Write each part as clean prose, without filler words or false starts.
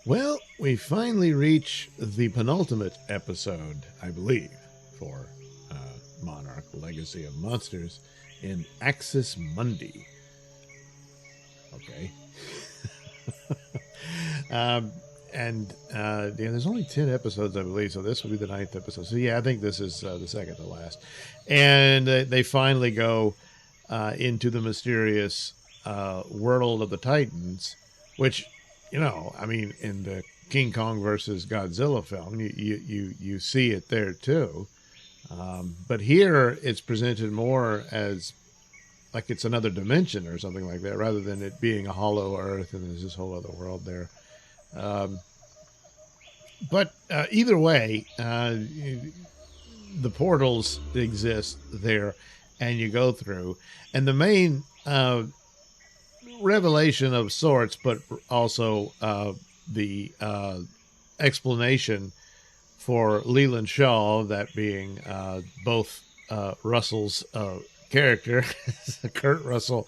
Well, we finally reach the penultimate episode, I believe, for Monarch Legacy of Monsters in Axis Mundi. Okay. There's only 10 episodes, I believe, so this will be the 9th episode. So, yeah, I think this is the second to last. And they finally go into the mysterious world of the Titans, which, in the King Kong versus Godzilla film, you see it there, too. But here, it's presented more as like it's another dimension or something like that, rather than it being a hollow earth and there's this whole other world there. But either way, the portals exist there, and you go through. And the main revelation of sorts, but also the explanation for Leland Shaw, that being both Russell's character, Kurt Russell.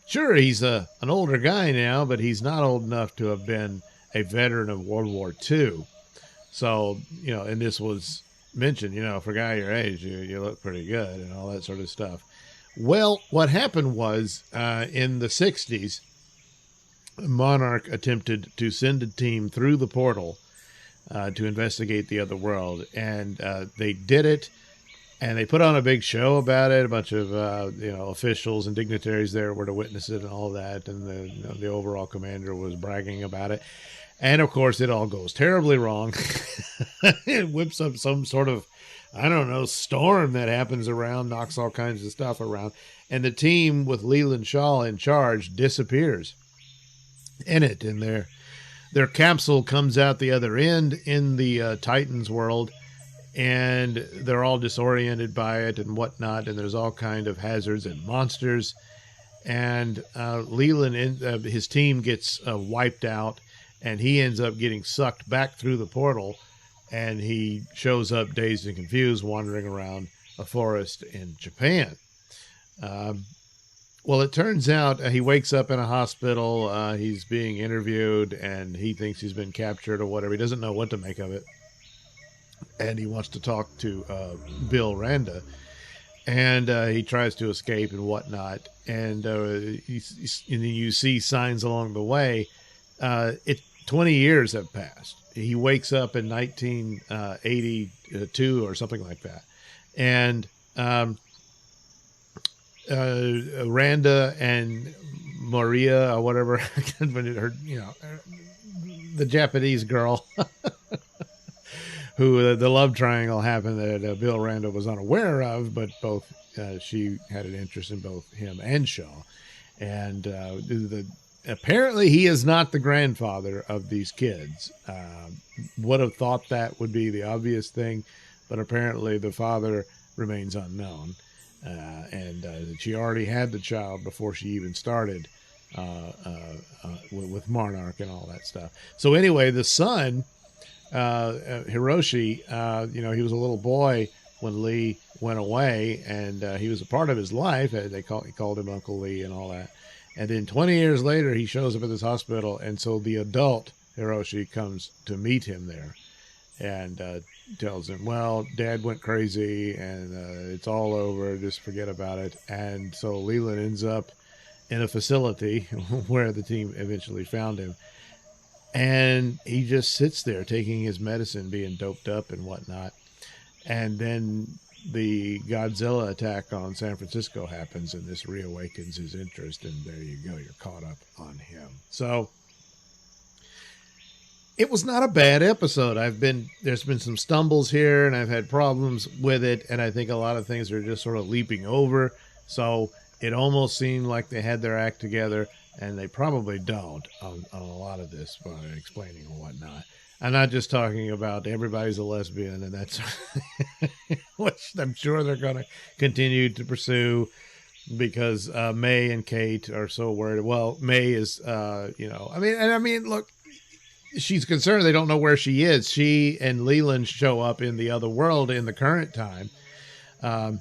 Sure, he's an older guy now, but he's not old enough to have been a veteran of World War II. So, and this was mentioned, for a guy your age, you look pretty good and all that sort of stuff. Well, what happened was in the 60s, Monarch attempted to send a team through the portal to investigate the other world, and they did it. And they put on a big show about it. A bunch of officials and dignitaries there were to witness it and all that. And the overall commander was bragging about it. And of course, it all goes terribly wrong. It whips up some sort of, storm that happens around, knocks all kinds of stuff around. And the team with Leland Shaw in charge disappears in it. And their capsule comes out the other end in the Titans world. And they're all disoriented by it and whatnot, and there's all kind of hazards and monsters. And Leland, his team gets wiped out, and he ends up getting sucked back through the portal, and he shows up dazed and confused, wandering around a forest in Japan. Well, it turns out he wakes up in a hospital. He's being interviewed, and he thinks he's been captured or whatever. He doesn't know what to make of it. And he wants to talk to Bill Randa, and he tries to escape and whatnot. And you see signs along the way. 20 years have passed. He wakes up in 1982 or something like that, and Randa and Maria or whatever, the Japanese girl. Who the love triangle happened that Bill Randa was unaware of, but both she had an interest in both him and Shaw. And apparently he is not the grandfather of these kids. Would have thought that would be the obvious thing, but apparently the father remains unknown. And she already had the child before she even started with Monarch and all that stuff. So anyway, the son... Hiroshi, he was a little boy when Lee went away, and he was a part of his life. He called him Uncle Lee and all that. And then 20 years later, he shows up at this hospital, and so the adult Hiroshi comes to meet him there and tells him, well, Dad went crazy, and it's all over. Just forget about it. And so Leland ends up in a facility where the team eventually found him. And he just sits there taking his medicine, being doped up and whatnot. And then the Godzilla attack on San Francisco happens, and this reawakens his interest. And there you go. You're caught up on him. So it was not a bad episode. There's been some stumbles here, and I've had problems with it. And I think a lot of things are just sort of leaping over. So it almost seemed like they had their act together. And they probably don't on a lot of this by explaining and whatnot. I'm not just talking about everybody's a lesbian, and that's which I'm sure they're going to continue to pursue because May and Kate are so worried. Well, May is, look, she's concerned they don't know where she is. She and Leland show up in the other world in the current time, and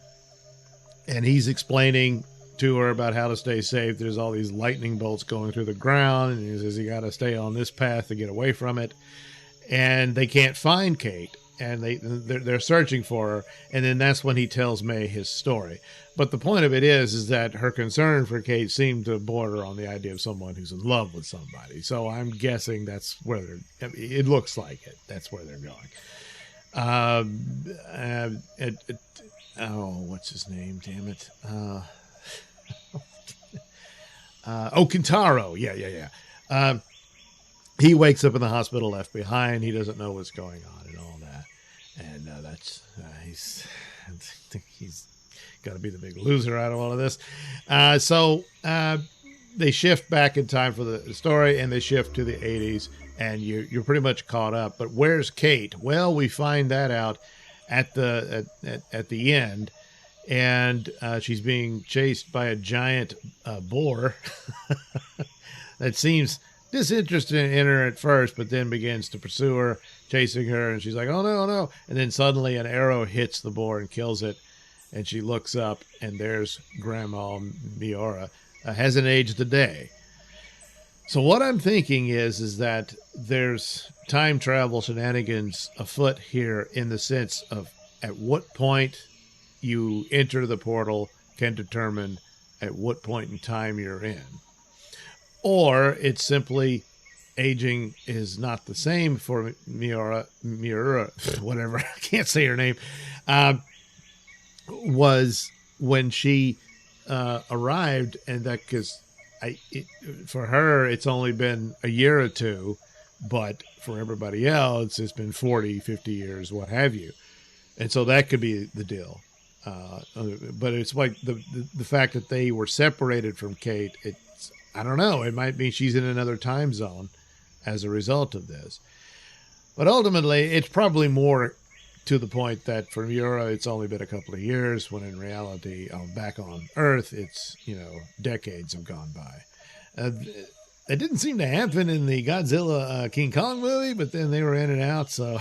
he's explaining to her about how to stay safe. There's all these lightning bolts going through the ground, and he says you got to stay on this path to get away from it. And they can't find Kate, and they're searching for her. And then that's when he tells May his story. But the point of it is that her concern for Kate seemed to border on the idea of someone who's in love with somebody. So I'm guessing that's where it looks like it. That's where they're going. What's his name? Damn it. Kintaro. Yeah. He wakes up in the hospital left behind. He doesn't know what's going on and all that. And he's got to be the big loser out of all of this. So they shift back in time for the story, and they shift to the 80s, and you're pretty much caught up. But where's Kate? Well, we find that out at the end, and she's being chased by a giant boar that seems disinterested in her at first, but then begins to pursue her, chasing her, and she's like, oh no. And then suddenly an arrow hits the boar and kills it, and she looks up, and there's Grandma Miura. Hasn't aged a day. So what I'm thinking is that there's time travel shenanigans afoot here, in the sense of at what point you enter the portal can determine at what point in time you're in. Or it's simply aging is not the same for Miura, whatever, I can't say her name, was when she arrived, and that because for her it's only been a year or two, but for everybody else it's been 40, 50 years, what have you. And so that could be the deal. But it's like the fact that they were separated from Kate, I don't know, it might mean she's in another time zone as a result of this. But ultimately, it's probably more to the point that for Miura, it's only been a couple of years, when in reality, back on Earth, it's, decades have gone by. It didn't seem to happen in the Godzilla King Kong movie, but then they were in and out, so...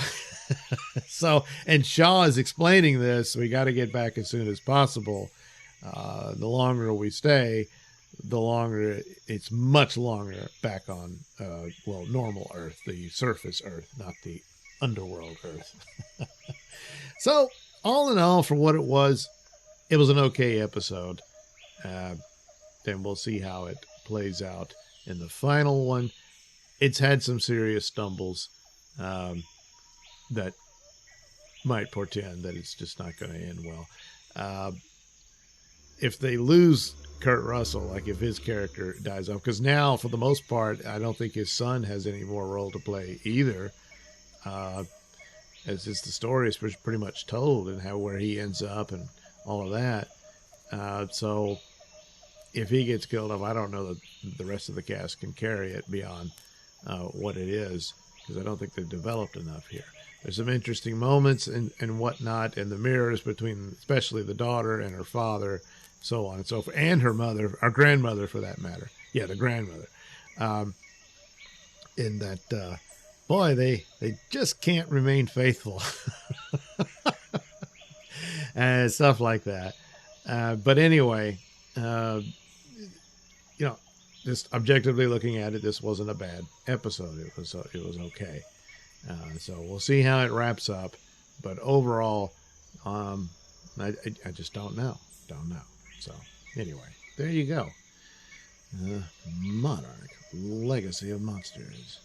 and Shaw is explaining this, we got to get back as soon as possible. The longer we stay, the longer it's much longer back on normal Earth, the surface Earth, not the underworld Earth. So all in all, for what it was an okay episode. Then we'll see how it plays out in the final one. It's had some serious stumbles that might portend that it's just not going to end well. If they lose Kurt Russell, like if his character dies off, because now for the most part I don't think his son has any more role to play either, as is the story is pretty much told, and where he ends up and all of that. So if he gets killed off, I don't know that the rest of the cast can carry it beyond what it is, because I don't think they've developed enough here. There's some interesting moments and whatnot, and the mirrors between especially the daughter and her father, so on and so forth, and her mother, our grandmother for that matter. Yeah, the grandmother. In that, boy, they just can't remain faithful. And stuff like that. But anyway, just objectively looking at it, this wasn't a bad episode. It was okay. So we'll see how it wraps up. But overall, I just don't know. So anyway, there you go. Monarch, Legacy of Monsters.